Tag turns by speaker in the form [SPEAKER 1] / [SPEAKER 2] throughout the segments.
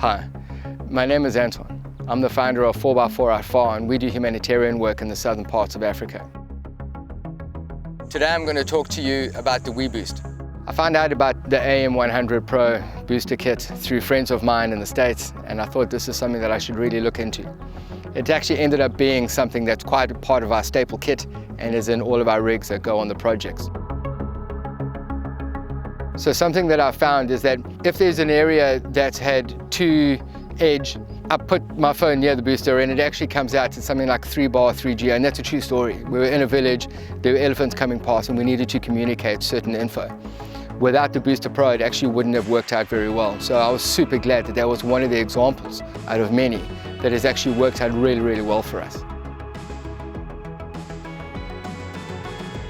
[SPEAKER 1] Hi, my name is Anton. I'm the founder of 4x4 Out Far, and we do humanitarian work in the southern parts of Africa. Today I'm going to talk to you about the Weboost. I found out about the AM100-Pro booster kit through friends of mine in the States, and I thought this is something that I should really look into. It actually ended up being something that's quite a part of our staple kit and is in all of our rigs that go on the projects. So something that I've found is that if there's an area that's had two edge, I put my phone near the booster and it actually comes out to something like 3-bar 3G, and that's a true story. We were in a village, there were elephants coming past, and we needed to communicate certain info. Without the Booster Pro, it actually wouldn't have worked out very well. So I was super glad that that was one of the examples out of many that has actually worked out really, really well for us.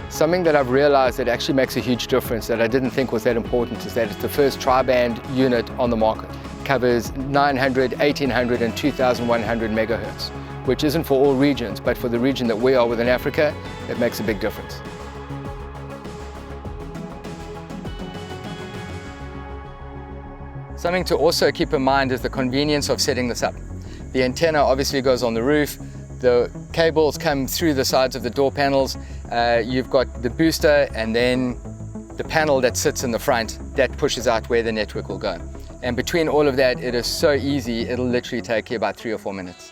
[SPEAKER 1] Something that I've realized that actually makes a huge difference that I didn't think was that important is that it's the first tri-band unit on the market. It covers 900, 1800 and 2100 megahertz, which isn't for all regions, but for the region that we are within Africa, it makes a big difference. Something to also keep in mind is the convenience of setting this up. The antenna obviously goes on the roof, the cables come through the sides of the door panels, you've got the booster and then the panel that sits in the front that pushes out where the network will go. And between all of that, it is so easy, it'll literally take you about 3 or 4 minutes.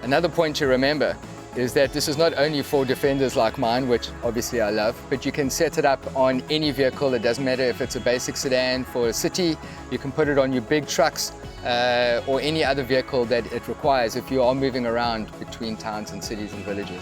[SPEAKER 1] Another point to remember is that this is not only for defenders like mine, which obviously I love, but you can set it up on any vehicle. It doesn't matter if it's a basic sedan for a city, you can put it on your big trucks or any other vehicle that it requires if you are moving around between towns and cities and villages.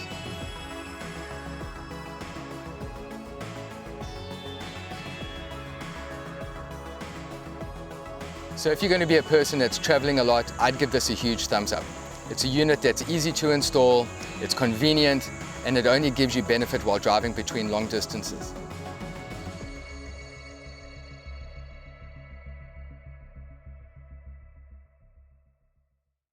[SPEAKER 1] So if you're going to be a person that's traveling a lot, I'd give this a huge thumbs up. It's a unit that's easy to install, it's convenient, and it only gives you benefit while driving between long distances.